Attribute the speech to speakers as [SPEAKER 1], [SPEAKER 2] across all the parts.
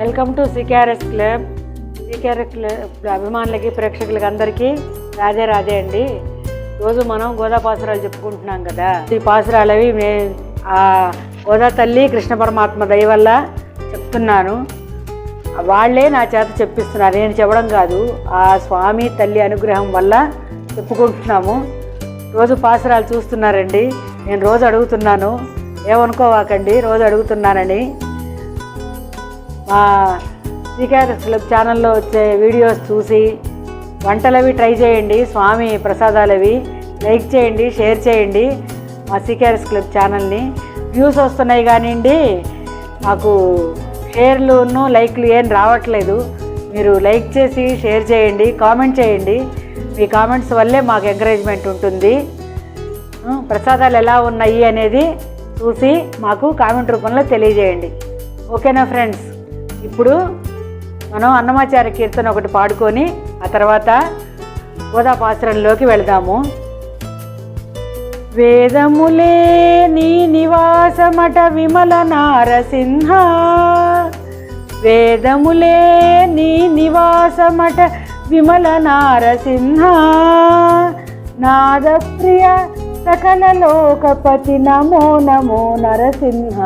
[SPEAKER 1] Welcome to CKRS club. CKRS club అభిమానులకి ప్రేక్షకులకి అందరికీ రాజే రాజే అండి. రోజు మనం గోదా పాసురాలు చెప్పుకుంటున్నాం కదా. ఈ పాసురాలు అవి ఆ గోదా తల్లి కృష్ణ పరమాత్మ దయ వల్ల చెప్తున్నాను. వాళ్ళే నా చేత చెప్పిస్తున్నారు, నేను చెప్పడం కాదు. ఆ స్వామి తల్లి అనుగ్రహం వల్ల చెప్పుకుంటున్నాము. రోజు పాసురాలు చూస్తున్నారండి. నేను రోజు అడుగుతున్నాను, ఏమనుకోవాకండి రోజు అడుగుతున్నానని. మా సికేఆర్ఎస్ క్లబ్ ఛానల్లో వచ్చే వీడియోస్ చూసి వంటలవి ట్రై చేయండి. స్వామి ప్రసాదాలవి లైక్ చేయండి, షేర్ చేయండి. మా సికేఆర్ఎస్ క్లబ్ ఛానల్ని వ్యూస్ వస్తున్నాయి కానివ్వండి, మాకు షేర్లును లైక్లు ఏం రావట్లేదు. మీరు లైక్ చేసి షేర్ చేయండి, కామెంట్ చేయండి. మీ కామెంట్స్ వల్లే మాకు ఎంకరేజ్మెంట్ ఉంటుంది. ప్రసాదాలు ఎలా ఉన్నాయి అనేది చూసి మాకు కామెంట్ రూపంలో తెలియజేయండి. ఓకేనా ఫ్రెండ్స్? ఇప్పుడు మనం అన్నమాచార్య కీర్తన ఒకటి పాడుకొని ఆ తర్వాత గోదా పాసురంలోకి వెళదాము. వేదములే నీ నివాసమట విమల నారసింహ, వేదములే నీ నివాసమట విమల నారసింహ, నాదప్రియ సకల లోకపతి నమో నమో నరసింహ,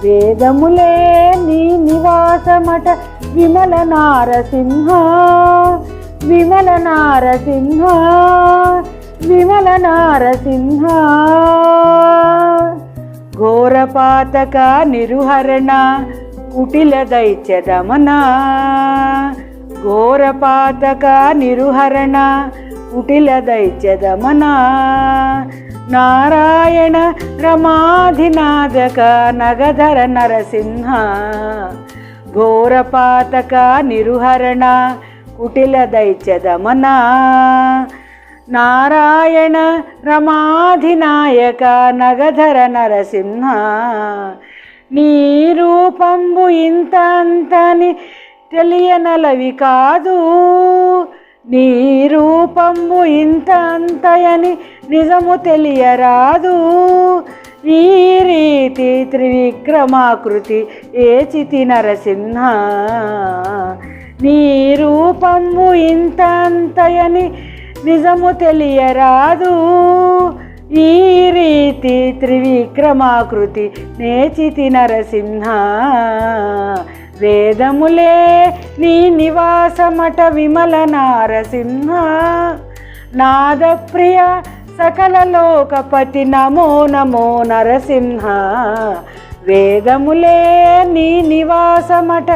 [SPEAKER 1] వేదములే నీ నివాసమట విమల నారసింహ, విమల నారసింహ, విమల నారసింహ, ఘోరపాతక నిరుహరణ కుటిల దైత్య దమన, ఘోరపాతక నిరుహరణ కుటిల దైత్య దమన, నారాయణ రమాధినాథక నగధర నరసింహ, ఘోరపాతక నిరుహరణ కుటిల దైత్య దమన, నారాయణ రమాధినాయక నగధర నరసింహ, నీ రూపంబు ఇంత అంతని తెలియనలవి కాదు, నీ రూపంబు ఇంత అంతయని నిజము తెలియరాదు, ఈ రీతి త్రివిక్రమాకృతి ఏచితి నరసింహ, నీ రూపంబు ఇంత అంతయని నిజము తెలియరాదు, ఈ రీతి త్రివిక్రమాకృతి నేచితి నరసింహ, వేదములే నీ నివాసమట విమల నారసింహ, నాదప్రియ సకల లోకపతి నమో నమో నరసింహ, వేదములే నీ నివాసమట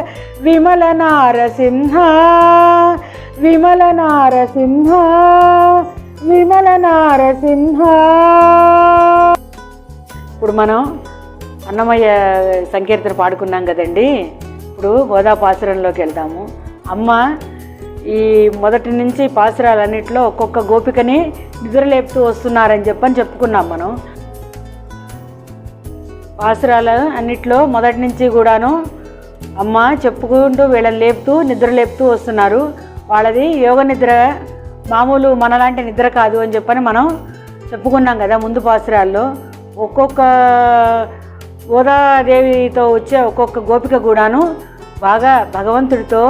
[SPEAKER 1] విమల నారసింహ, విమల నారసింహ, విమల నారసింహ. ఇప్పుడు మనం అన్నమయ్య సంకీర్తన పాడుకున్నాం కదండి. ఇప్పుడు గోదా పాసురంలోకి వెళ్దాము. అమ్మ ఈ మొదటి నుంచి పాసురాలన్నింటిలో ఒక్కొక్క గోపికని నిద్రలేపుతూ వస్తున్నారని చెప్పుకున్నాం మనం. పాసురాలు అన్నిట్లో మొదటి నుంచి కూడాను అమ్మ చెప్పుకుంటూ వీళ్ళని లేపుతూ నిద్రలేపుతూ వస్తున్నారు. వాళ్ళది యోగ నిద్ర, మామూలు మనలాంటి నిద్ర కాదు అని చెప్పని మనం చెప్పుకున్నాం కదా ముందు పాసురాల్లో. ఒక్కొక్క గోదాదేవితో వచ్చే ఒక్కొక్క గోపిక కూడాను బాగా భగవంతుడితో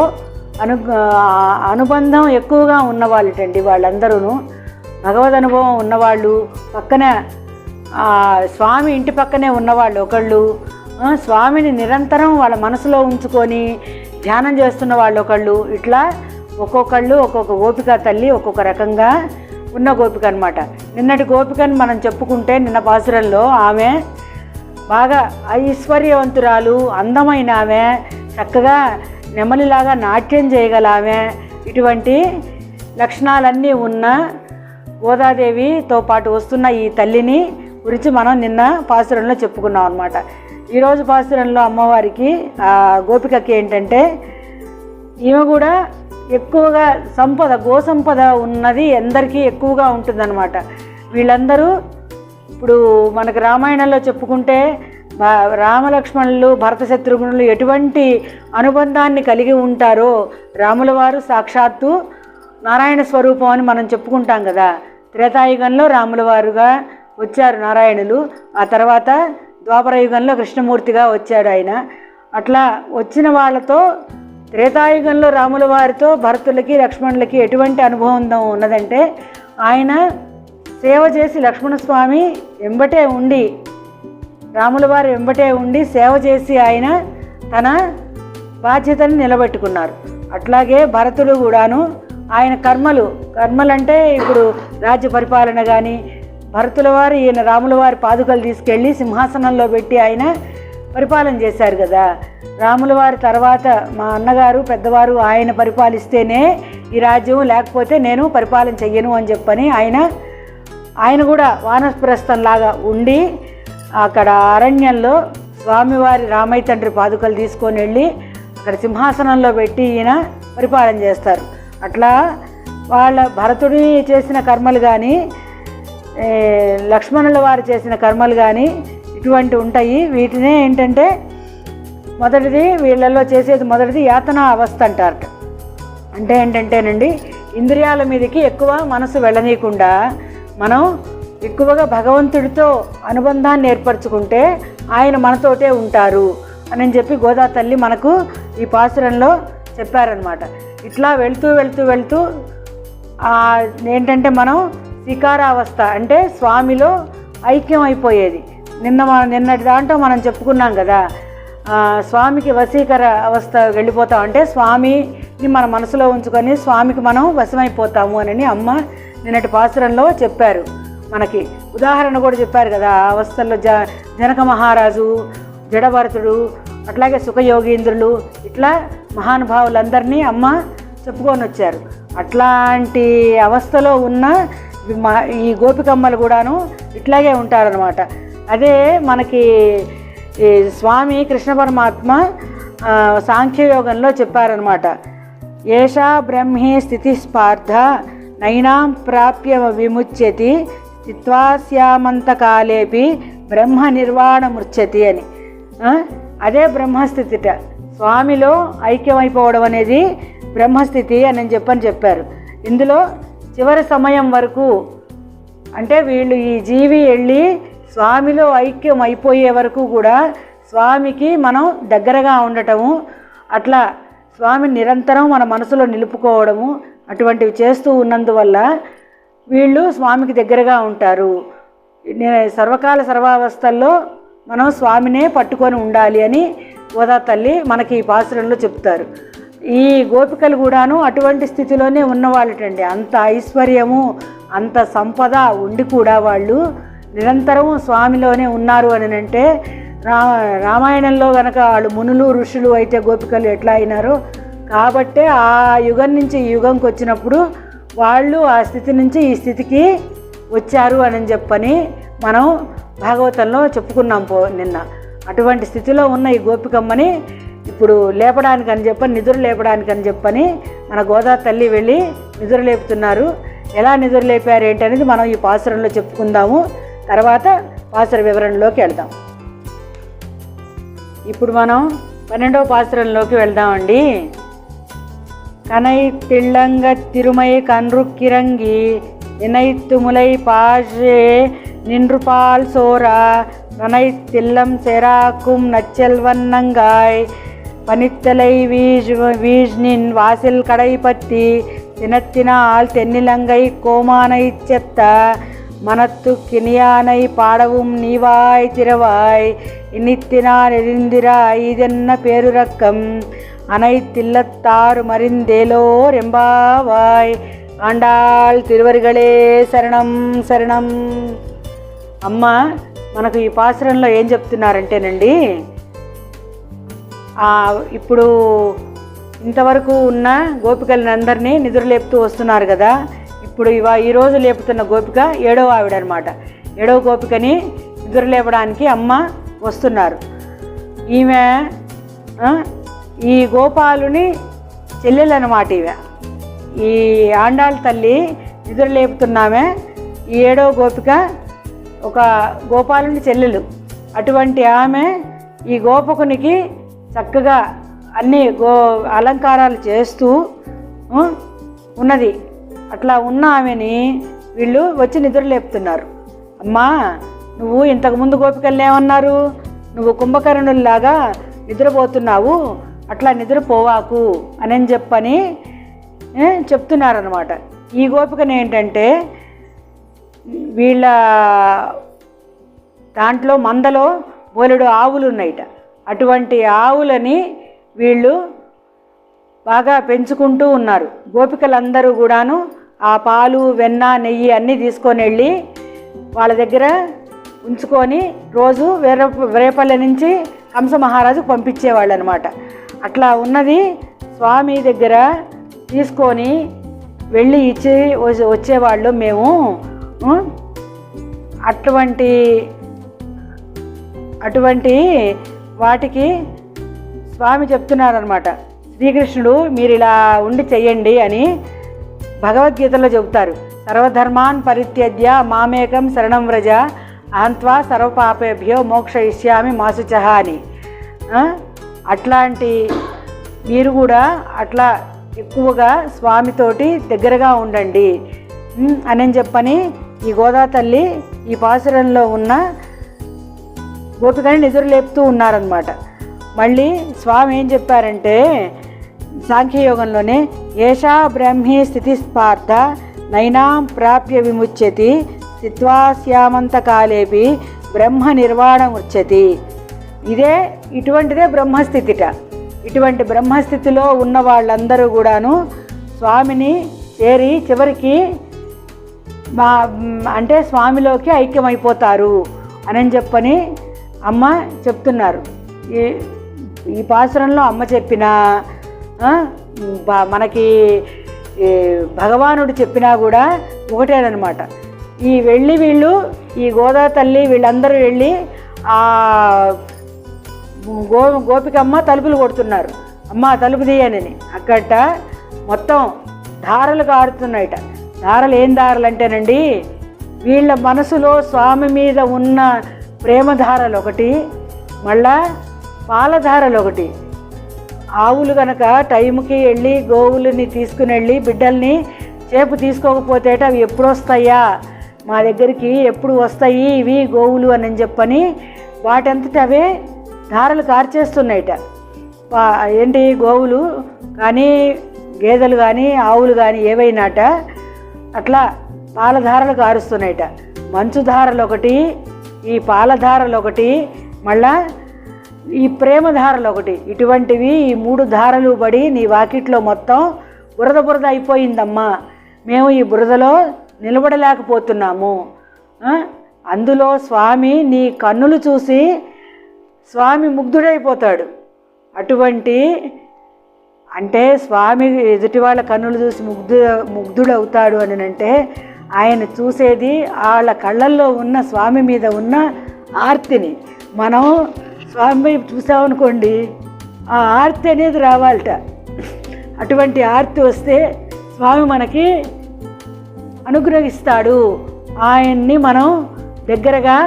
[SPEAKER 1] అనుబంధం ఎక్కువగా ఉన్నవాళ్ళటండి. వాళ్ళందరూ భగవద్ అనుభవం ఉన్నవాళ్ళు, పక్కన స్వామి ఇంటి పక్కనే ఉన్నవాళ్ళు ఒకళ్ళు, స్వామిని నిరంతరం వాళ్ళ మనసులో ఉంచుకొని ధ్యానం చేస్తున్న వాళ్ళు ఒకళ్ళు, ఇట్లా ఒక్కొక్కళ్ళు ఒక్కొక్క గోపిక తల్లి ఒక్కొక్క రకంగా ఉన్న గోపిక అనమాట. నిన్నటి గోపికని మనం చెప్పుకుంటే నిన్న పాసురంలో ఆమె బాగా ఐశ్వర్యవంతురాలు, అందమైన ఆమె, చక్కగా నెమలిలాగా నాట్యం చేయగల ఆమె, ఇటువంటి లక్షణాలన్నీ ఉన్న గోదాదేవితో పాటు వస్తున్న ఈ తల్లిని గురించి మనం నిన్న పాసురంలో చెప్పుకున్నాం అనమాట. ఈరోజు పాసురంలో అమ్మవారికి ఆ గోపికకి ఏంటంటే ఈమె కూడా ఎక్కువగా సంపద, గోసంపద ఉన్నది అందరికీ ఎక్కువగా ఉంటుందన్నమాట. వీళ్ళందరూ ఇప్పుడు మనకు రామాయణంలో చెప్పుకుంటే రామలక్ష్మణులు, భరత శత్రుఘ్నులు ఎటువంటి అనుబంధాన్ని కలిగి ఉంటారో, రాముల వారు సాక్షాత్తు నారాయణ స్వరూపం అని మనం చెప్పుకుంటాం కదా. త్రేతాయుగంలో రాముల వారుగా వచ్చారు నారాయణులు, ఆ తర్వాత ద్వాపర యుగంలో కృష్ణమూర్తిగా వచ్చాడు ఆయన. అట్లా వచ్చిన వాళ్ళతో త్రేతాయుగంలో రాముల వారితో భరతులకి లక్ష్మణులకి ఎటువంటి అనుభవం ఉన్నదంటే, ఆయన సేవ చేసి లక్ష్మణస్వామి వెంబటే ఉండి, రాముల వారి వెంబటే ఉండి సేవ చేసి ఆయన తన బాధ్యతను నిలబెట్టుకున్నారు. అట్లాగే భరతుడు కూడాను ఆయన కర్మలు అంటే ఇప్పుడు రాజ్య పరిపాలన కానీ, భరతుల వారు ఈయన రాముల వారి పాదుకలు తీసుకెళ్ళి సింహాసనంలో పెట్టి ఆయన పరిపాలన చేశారు కదా. రాముల వారి తర్వాత మా అన్నగారు పెద్దవారు ఆయన పరిపాలిస్తేనే ఈ రాజ్యం, లేకపోతే నేను పరిపాలన చెయ్యను అని చెప్పని ఆయన కూడా వానప్రస్థంలాగా ఉండి అక్కడ అరణ్యంలో స్వామివారి రామయ్య తండ్రి పాదుకలు తీసుకొని వెళ్ళి అక్కడ సింహాసనంలో పెట్టి ఈయన పరిపాలన చేస్తారు. అట్లా వాళ్ళ భరతుడి చేసిన కర్మలు కానీ, లక్ష్మణుల వారు చేసిన కర్మలు కానీ ఇటువంటి ఉంటాయి. వీటినే ఏంటంటే మొదటిది వీళ్ళల్లో చేసేది మొదటిది యాతనా అవస్థ అంటారట. అంటే ఏంటంటేనండి, ఇంద్రియాల మీదకి ఎక్కువ మనసు వెళ్ళనీయకుండా మనం ఎక్కువగా భగవంతుడితో అనుబంధాన్ని ఏర్పరచుకుంటే ఆయన మనతోటే ఉంటారు అని చెప్పి గోదా తల్లి మనకు ఈ పాసురంలో చెప్పారనమాట. ఇట్లా వెళ్తూ ఏంటంటే మనం శిఖారావస్థ అంటే స్వామిలో ఐక్యం అయిపోయేది. నిన్నటి దాంట్లో మనం చెప్పుకున్నాం కదా, స్వామికి వశీకర అవస్థ వెళ్ళిపోతాం అంటే స్వామిని మన మనసులో ఉంచుకొని స్వామికి మనం వశమైపోతాము అని అమ్మ నిన్నటి పాసురంలో చెప్పారు. మనకి ఉదాహరణ కూడా చెప్పారు కదా. ఆ అవస్థల్లో జనక మహారాజు, జడభరతుడు, అట్లాగే సుఖయోగీంద్రులు, ఇట్లా మహానుభావులందరినీ అమ్మ చెప్పుకొని వచ్చారు. అట్లాంటి అవస్థలో ఉన్న ఈ గోపికమ్మలు కూడాను ఇట్లాగే ఉంటారనమాట. అదే మనకి ఈ స్వామి కృష్ణ పరమాత్మ సాంఖ్యయోగంలో చెప్పారనమాట. ఏషా బ్రహ్మీ స్థితి స్పార్థ నైనాం ప్రాప్య విముచ్యతి స్థిత్వాస్యామంతకాలేపి బ్రహ్మ నిర్వాణమృచ్చతి అని. అదే బ్రహ్మస్థితిట. స్వామిలో ఐక్యమైపోవడం అనేది బ్రహ్మస్థితి అని చెప్పారు. ఇందులో చివరి సమయం వరకు అంటే వీళ్ళు ఈ జీవి వెళ్ళి స్వామిలో ఐక్యం అయిపోయే వరకు కూడా స్వామికి మనం దగ్గరగా ఉండటము, అట్లా స్వామిని నిరంతరం మన మనసులో నిలుపుకోవడము అటువంటివి చేస్తూ ఉన్నందువల్ల వీళ్ళు స్వామికి దగ్గరగా ఉంటారు. సర్వకాల సర్వావస్థల్లో మనం స్వామినే పట్టుకొని ఉండాలి అని గోదా తల్లి మనకి ఈ పాసురంలో చెప్తారు. ఈ గోపికలు కూడాను అటువంటి స్థితిలోనే ఉన్నవాళ్ళటండి. అంత ఐశ్వర్యము అంత సంపద ఉండి కూడా వాళ్ళు నిరంతరం స్వామిలోనే ఉన్నారు అని అంటే రామాయణంలో కనుక వాళ్ళు మునులు ఋషులు అయితే గోపికలు ఎట్లా అయినారో కాబట్టే ఆ యుగం నుంచి ఈ యుగంకి వచ్చినప్పుడు వాళ్ళు ఆ స్థితి నుంచి ఈ స్థితికి వచ్చారు అని చెప్పని మనం భాగవతంలో చెప్పుకున్నాం నిన్న. అటువంటి స్థితిలో ఉన్న ఈ గోపికమ్మని ఇప్పుడు లేపడానికని చెప్పని నిద్ర లేపడానికని చెప్పని మన గోదా తల్లి వెళ్ళి నిద్ర లేపుతున్నారు. ఎలా నిద్ర లేపారు ఏంటనేది మనం ఈ పాసురంలో చెప్పుకుందాము. తర్వాత పాసుర వివరణలోకి వెళ్దాం. ఇప్పుడు మనం 12వ పాసురంలోకి వెళ్దామండి. కనై తిళ్ళంగ తిరుమై కన్రుక్కిరంగి ఇనైత్తు ములై పాషే నిన్రుపాల్ సోరా நனை தில்லம் சேராக்கும் நச்செல்வன்னங்காய் பனித்தலை வீழ்நின் வாசில் கடைப்பத்தி தினத்தினால் தென்னிலங்கை கோமானை செத்த மனத்து கிணியானை பாடவும் நீவாய் திரவாய் இனித்தினார் எரிந்திராய் இதென்ன பேருரக்கம் அனைத்தில்லத்தாறு மறிந்தேலோர் எம்பாவாய் ஆண்டாள் திருவருகளே శరణం శరణం. అమ్మ మనకు ఈ పాసురంలో ఏం చెప్తున్నారంటేనండి, ఇప్పుడు ఇంతవరకు ఉన్న గోపికలను అందరినీ నిద్రలేపుతూ వస్తున్నారు కదా. ఇప్పుడు ఈరోజు లేపుతున్న గోపిక 7వ ఆవిడ అనమాట. 7వ గోపికని నిద్రలేపడానికి అమ్మ వస్తున్నారు. ఈమె ఈ గోపాలుని చెల్లెలు అన్నమాట. ఈ ఆండాళ్ళ తల్లి నిద్రలేపుతున్నామే ఈ 7వ గోపిక ఒక గోపాలుని చెల్లెలు. అటువంటి ఆమె ఈ గోపకునికి చక్కగా అన్ని అలంకారాలు చేస్తూ ఉన్నది. అట్లా ఉన్న ఆమెని వీళ్ళు వచ్చి నిద్రలేపుతున్నారు. అమ్మా, నువ్వు ఇంతకుముందు గోపికల్ని ఏమన్నారు? నువ్వు కుంభకర్ణుల్లాగా నిద్రపోతున్నావు, అట్లా నిద్రపోవాకు అని చెప్పని చెప్తున్నారనమాట. ఈ గోపికను ఏంటంటే వీళ్ళ దాంట్లో మందలో బోలెడు ఆవులు ఉన్నాయిట. అటువంటి ఆవులని వీళ్ళు బాగా పెంచుకుంటూ ఉన్నారు. గోపికలందరూ కూడాను ఆ పాలు, వెన్న, నెయ్యి అన్నీ తీసుకొని వెళ్ళి వాళ్ళ దగ్గర ఉంచుకొని రోజు వేరేపల్లె నుంచి కంస మహారాజుకు పంపించేవాళ్ళు అనమాట. అట్లా ఉన్నది స్వామి దగ్గర తీసుకొని వెళ్ళి ఇచ్చి వచ్చేవాళ్ళు మేము. అటువంటి వాటికి స్వామి చెప్తున్నారనమాట. శ్రీకృష్ణుడు మీరు ఇలా ఉండి చెయ్యండి అని భగవద్గీతలో చెబుతారు. సర్వధర్మాన్ పరిత్యజ్య మామేకం శరణం వ్రజ అహంత్వా సర్వపాపేభ్యో మోక్షయిష్యామి మా శుచః అని. అట్లాంటి మీరు కూడా అట్లా ఎక్కువగా స్వామితోటి దగ్గరగా ఉండండి అని చెప్పని ఈ గోదా తల్లి ఈ పాసురంలో ఉన్న గోపికని నిద్రలేపుతూ ఉన్నారనమాట. మళ్ళీ స్వామి ఏం చెప్పారంటే సాంఖ్యయోగంలోనే ఏషా బ్రహ్మీ స్థితిస్పార్థ నైనాం ప్రాప్య విముచ్యతి స్థిత్వాస్యామంత కాలేపి బ్రహ్మ నిర్వాణముచ్యతి. ఇటువంటిదే బ్రహ్మస్థితిట. ఇటువంటి బ్రహ్మస్థితిలో ఉన్న వాళ్ళందరూ కూడాను స్వామిని చేరి చివరికి అంటే స్వామిలోకి ఐక్యమైపోతారు అని చెప్పని అమ్మ చెప్తున్నారు. ఈ పాసురంలో అమ్మ చెప్పిన మనకి భగవానుడు చెప్పినా కూడా ఒకటేనమాట. వీళ్ళు ఈ గోదా తల్లి వీళ్ళందరూ వెళ్ళి ఆ గోపికమ్మ తలుపులు కొడుతున్నారు. అమ్మ తలుపు తీయనని. అక్కట మొత్తం ధారలు కారుతున్నాయట. ధారలు ఏం ధారలు అంటేనండి, వీళ్ళ మనసులో స్వామి మీద ఉన్న ప్రేమధారలు ఒకటి, మళ్ళా పాలధారలు ఒకటి. ఆవులు కనుక టైంకి వెళ్ళి గోవులని తీసుకుని వెళ్ళి బిడ్డల్ని చేపు తీసుకోకపోతే అవి ఎప్పుడు వస్తాయా మా దగ్గరికి, ఎప్పుడు వస్తాయి ఇవి గోవులు అని చెప్పని వాటంతట అవే ధారలు కార్చేస్తున్నాయిట. ఏంటి గోవులు కానీ గేదెలు కానీ ఆవులు కానీ ఏవైనాట అట్లా పాలధారలు కారుస్తున్నాయిట. మంచుధారలు ఒకటి, ఈ పాలధారలు ఒకటి, మళ్ళా ఈ ప్రేమధారలు ఒకటి. ఇటువంటివి ఈ 3 ధారలు పడి నీ వాకిట్లో మొత్తం బురద అయిపోయిందమ్మా. మేము ఈ బురదలో నిలబడలేకపోతున్నాము. అందులో స్వామి నీ కన్నులు చూసి స్వామి ముగ్ధుడైపోతాడు. అటువంటి అంటే స్వామి ఎదుటి వాళ్ళ కన్నులు చూసి ముగ్ధుడవుతాడు అని అంటే ఆయన చూసేది వాళ్ళ కళ్ళల్లో ఉన్న స్వామి మీద ఉన్న ఆర్తిని. మనం స్వామి చూసామనుకోండి ఆ ఆర్తి అనేది రావాలట. అటువంటి ఆర్తి వస్తే స్వామి మనకి అనుగ్రహిస్తాడు, ఆయన్ని మనం దగ్గరగా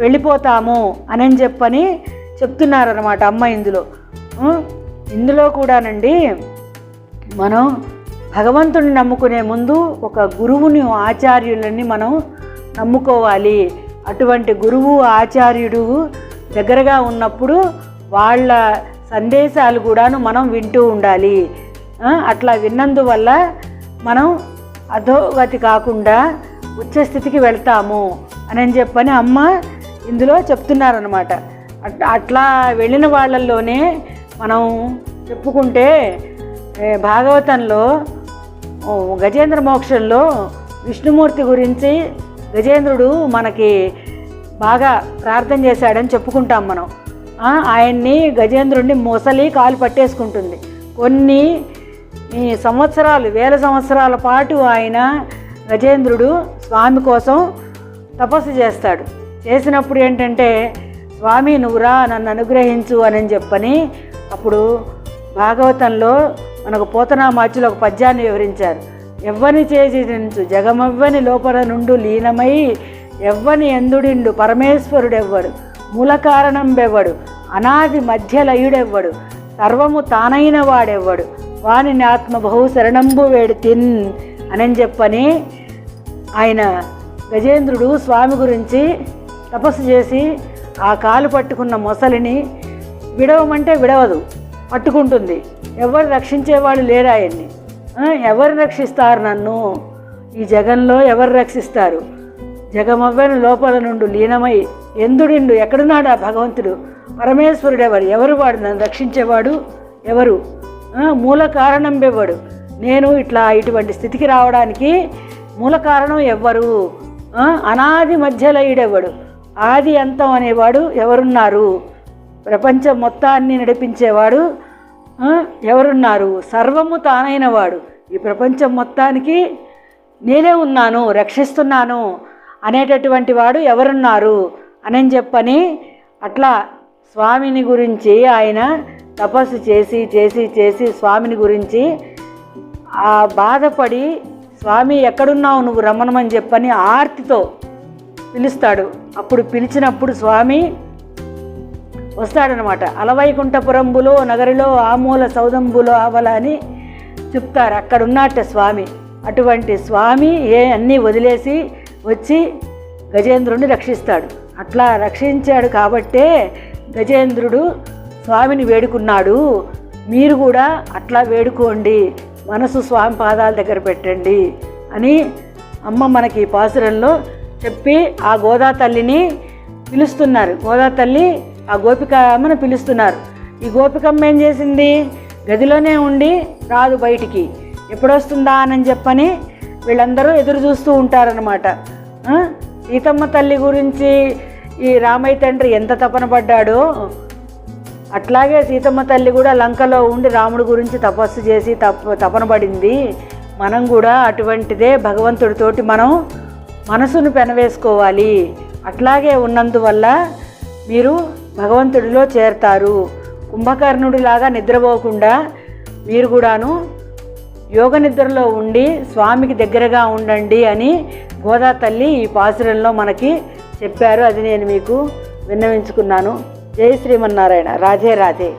[SPEAKER 1] వెళ్ళిపోతాము అని చెప్పని చెప్తున్నారన్నమాట అమ్మ. ఇందులో కూడానండి మనం భగవంతుడిని నమ్ముకునే ముందు ఒక గురువుని, ఆచార్యులని మనం నమ్ముకోవాలి. అటువంటి గురువు ఆచార్యుడు దగ్గరగా ఉన్నప్పుడు వాళ్ళ సందేశాలు కూడాను మనం వింటూ ఉండాలి. అట్లా విన్నందువల్ల మనం అధోగతి కాకుండా ఉచ్చస్థితికి వెళ్తాము అని చెప్పని అమ్మ ఇందులో చెప్తున్నారనమాట. అట్లా వెళ్ళిన వాళ్ళల్లోనే మనం చెప్పుకుంటే భాగవతంలో గజేంద్ర మోక్షంలో విష్ణుమూర్తి గురించి గజేంద్రుడు మనకి బాగా ప్రార్థన చేశాడని చెప్పుకుంటాం మనం. ఆయన్ని గజేంద్రుడిని మొసలి కాలు పట్టేసుకుంటుంది. కొన్ని సంవత్సరాలు, 1000 సంవత్సరాల పాటు ఆయన గజేంద్రుడు స్వామి కోసం తపస్సు చేస్తాడు. చేసినప్పుడు ఏంటంటే స్వామి నువ్వురా నన్ను అనుగ్రహించు అని చెప్పని అప్పుడు భాగవతంలో మనకు పోతనామాచులు ఒక పద్యాన్ని వివరించారు. ఎవ్వని చేజించు జగమవ్వని లోపల నుండు లీనమై ఎవ్వని ఎందుడిండు పరమేశ్వరుడెవ్వడు మూల కారణం బెవ్వడు అనాది మధ్యలయుడెవ్వడు సర్వము తానైన వాడెవ్వడు వాని ఆత్మ బహు శరణంబు వేడితిన్ అని చెప్పని ఆయన గజేంద్రుడు స్వామి గురించి తపస్సు చేసి ఆ కాలు పట్టుకున్న మొసలిని విడవమంటే విడవదు, పట్టుకుంటుంది. ఎవరు రక్షించేవాళ్ళు లేరు ఆయన్ని. ఎవరు రక్షిస్తారు నన్ను? ఈ జగంలో ఎవరు రక్షిస్తారు? జగమవ్వని లోపల నుండి లీనమై ఎందుడిండు? ఎక్కడున్నాడు ఆ భగవంతుడు? పరమేశ్వరుడు ఎవరు వాడు నన్ను రక్షించేవాడు ఎవరు? మూల కారణం ఎవడు? నేను ఇటువంటి స్థితికి రావడానికి మూల కారణం ఎవ్వరు? అనాది మధ్యలయుడెవడు? ఆది అంతం అనేవాడు ఎవరున్నారు? ప్రపంచం మొత్తాన్ని నడిపించేవాడు ఎవరున్నారు? సర్వము తానైన వాడు. ఈ ప్రపంచం మొత్తానికి నేనే ఉన్నాను, రక్షిస్తున్నాను అనేటటువంటి వాడు ఎవరున్నారు అని చెప్పని అట్లా స్వామిని గురించి ఆయన తపస్సు చేసి చేసి చేసి స్వామిని గురించి ఆ బాధపడి, స్వామి ఎక్కడున్నావు నువ్వు రమ్మనమని చెప్పని ఆర్తితో పిలుస్తాడు. అప్పుడు పిలిచినప్పుడు స్వామి వస్తాడనమాట. అలవైకుంఠపురంబులో నగరిలో ఆమూల సౌదంబులో ఆవల అని చెప్తారు. అక్కడ ఉన్నట్ట స్వామి. అటువంటి స్వామి అన్నీ వదిలేసి వచ్చి గజేంద్రుడిని రక్షిస్తాడు. అట్లా రక్షించాడు కాబట్టే గజేంద్రుడు స్వామిని వేడుకున్నాడు. మీరు కూడా అట్లా వేడుకోండి, మనసు స్వామి పాదాల దగ్గర పెట్టండి అని అమ్మ మనకి పాసురంలో చెప్పి ఆ గోదా తల్లిని పిలుస్తున్నారు. గోదా తల్లి ఆ గోపికమ్మను పిలుస్తున్నారు. ఈ గోపికమ్మ ఏం చేసింది? గదిలోనే ఉండి రాదు బయటికి. ఎప్పుడొస్తుందా అని చెప్పని వీళ్ళందరూ ఎదురు చూస్తూ ఉంటారనమాట. సీతమ్మ తల్లి గురించి ఈ రామయ్య తండ్రి ఎంత తపన పడ్డాడో అట్లాగే సీతమ్మ తల్లి కూడా లంకలో ఉండి రాముడి గురించి తపస్సు చేసి తపన పడింది. మనం కూడా అటువంటిదే భగవంతుడితోటి మనం మనసును పెనవేసుకోవాలి. అట్లాగే ఉన్నందువల్ల మీరు భగవంతుడిలో చేరతారు. కుంభకర్ణుడిలాగా నిద్రపోకుండా మీరు కూడాను యోగ నిద్రలో ఉండి స్వామికి దగ్గరగా ఉండండి అని గోదా తల్లి ఈ పాసురంలో మనకి చెప్పారు. అది నేను మీకు విన్నవించుకున్నాను. జై శ్రీమన్నారాయణ. రాధే రాధే.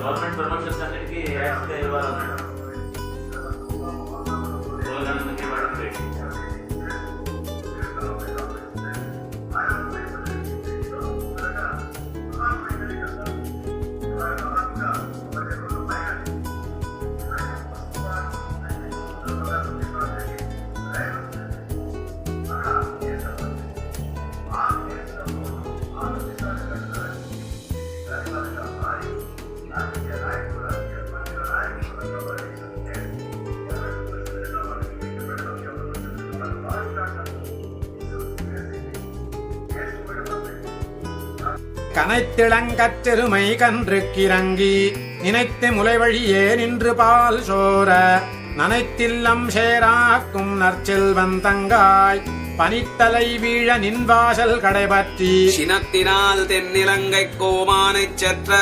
[SPEAKER 2] గవర్నమెంట్ ప్రమోషన్స్ అన్నిటికీ యాక్స్గా ఇవ్వాలన్నాడు.
[SPEAKER 3] கனைத்திளங்கற்றெருமை கன்றுக்கிறங்கி நினைத்து முலை வழியே நின்று பால் சோர நனைத்தில்லம் சேராக்கும் நற்செல்வன் தங்காய் பனித்தலை வீழ நின்வாசல் கடைபற்றி
[SPEAKER 4] சினத்தினால் தென்னிலங்கை கோமானைச் செற்ற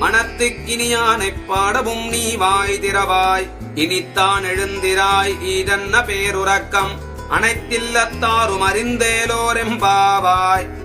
[SPEAKER 4] மனத்துக்கினியானைப் பாடவும் நீ வாய் திறவாய் இனித்தான் எழுந்திராய் ஈதன்ன பேருறக்கம் அனைத்தில்லத்தாரும் அறிந்தேலோரெம்பாவாய்